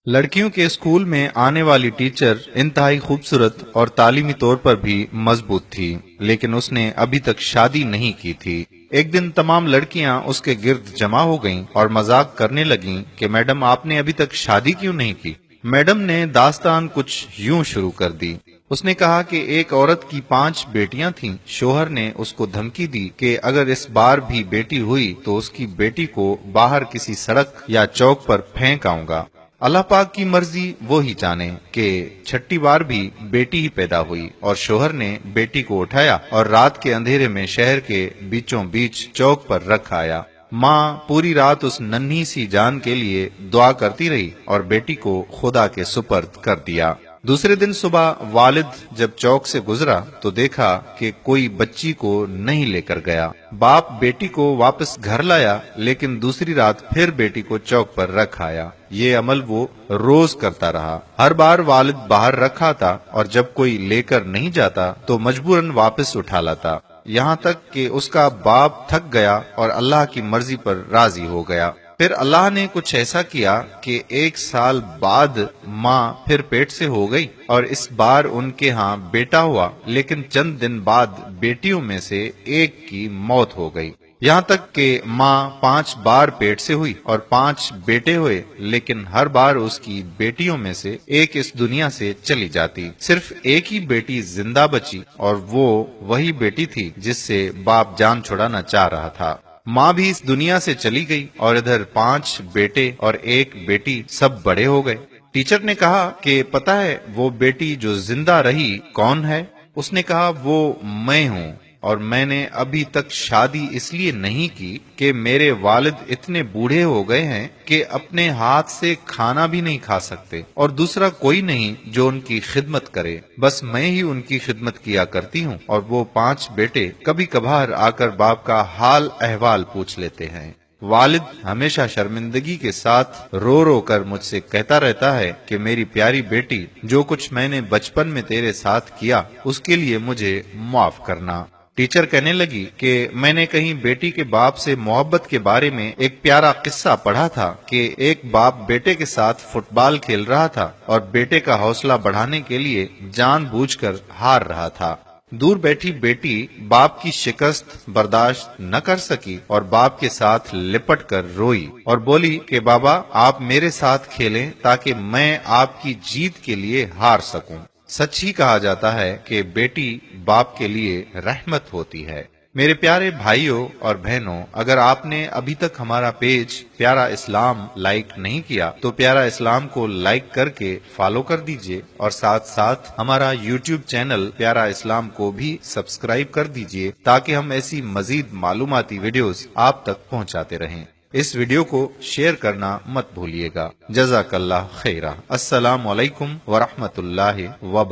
लड़कियों के स्कूल में आने वाली टीचर इंतहाई खूबसूरत और तालीमी तौर पर भी मजबूत थी, लेकिन उसने अभी तक शादी नहीं की थी। एक दिन तमाम लड़कियां उसके गिर्द जमा हो गईं और मजाक करने लगीं कि मैडम आपने अभी तक शादी क्यों नहीं की। मैडम ने दास्तान कुछ यूं शुरू कर दी। उसने कहा कि एक औरत की 5 बेटियां थीं। शोहर ने उसको धमकी दी कि अगर इस बार भी बेटी हुई तो उसकी बेटी को बाहर किसी सड़क या चौक पर फेंक आऊंगा। अल्लाह पाक की मर्जी वो ही जाने कि छठी बार भी बेटी ही पैदा हुई और शोहर ने बेटी को उठाया और रात के अंधेरे में शहर के बीचों बीच चौक पर रख आया। माँ पूरी रात उस नन्ही सी जान के लिए दुआ करती रही और बेटी को खुदा के सुपर्द कर दिया। दूसरे दिन सुबह वालिद जब चौक से गुजरा तो देखा कि कोई बच्ची को नहीं लेकर गया। बाप बेटी को वापस घर लाया, लेकिन दूसरी रात फिर बेटी को चौक पर रख आया। ये अमल वो रोज करता रहा। हर बार वालिद बाहर रखा था और जब कोई लेकर नहीं जाता तो मजबूरन वापस उठा लाता, यहाँ तक कि उसका बाप थक गया और अल्लाह की मर्जी पर राजी हो गया। फिर अल्लाह ने कुछ ऐसा किया कि 1 साल बाद माँ फिर पेट से हो गई और इस बार उनके यहाँ बेटा हुआ, लेकिन चंद दिन बाद बेटियों में से एक की मौत हो गई। यहाँ तक कि माँ 5 बार पेट से हुई और 5 बेटे हुए, लेकिन हर बार उसकी बेटियों में से एक इस दुनिया से चली जाती। सिर्फ एक ही बेटी जिंदा बची और वो वही बेटी थी जिससे बाप जान छुड़ाना चाह रहा था। माँ भी इस दुनिया से चली गई और इधर 5 बेटे और 1 बेटी सब बड़े हो गए। टीचर ने कहा कि पता है वो बेटी जो जिंदा रही कौन है? उसने कहा वो मैं हूँ और मैंने अभी तक शादी इसलिए नहीं की कि मेरे वालिद इतने बूढ़े हो गए हैं कि अपने हाथ से खाना भी नहीं खा सकते और दूसरा कोई नहीं जो उनकी खिदमत करे। बस मैं ही उनकी खिदमत किया करती हूँ और वो 5 बेटे कभी कभार आकर बाप का हाल अहवाल पूछ लेते हैं। वालिद हमेशा शर्मिंदगी के साथ रो रो कर मुझसे कहता रहता है कि मेरी प्यारी बेटी, जो कुछ मैंने बचपन में तेरे साथ किया उसके लिए मुझे माफ करना। टीचर कहने लगी कि मैंने कहीं बेटी के बाप से मोहब्बत के बारे में एक प्यारा किस्सा पढ़ा था कि एक बाप बेटे के साथ फुटबॉल खेल रहा था और बेटे का हौसला बढ़ाने के लिए जानबूझकर हार रहा था। दूर बैठी बेटी बाप की शिकस्त बर्दाश्त न कर सकी और बाप के साथ लिपट कर रोई और बोली कि बाबा आप मेरे साथ खेलें ताकि मैं आपकी जीत के लिए हार सकूं। सच ही कहा जाता है कि बेटी बाप के लिए रहमत होती है। मेरे प्यारे भाइयों और बहनों, अगर आपने अभी तक हमारा पेज प्यारा इस्लाम लाइक नहीं किया तो प्यारा इस्लाम को लाइक करके फॉलो कर दीजिए और साथ साथ हमारा यूट्यूब चैनल प्यारा इस्लाम को भी सब्सक्राइब कर दीजिए ताकि हम ऐसी मजीद मालूमाती वीडियोस आप तक पहुंचाते रहें। इस वीडियो को शेयर करना मत भूलिएगा। जज़ाकल्लाह खैरा। अस्सलामु अलैकुम व रहमतुल्लाहि व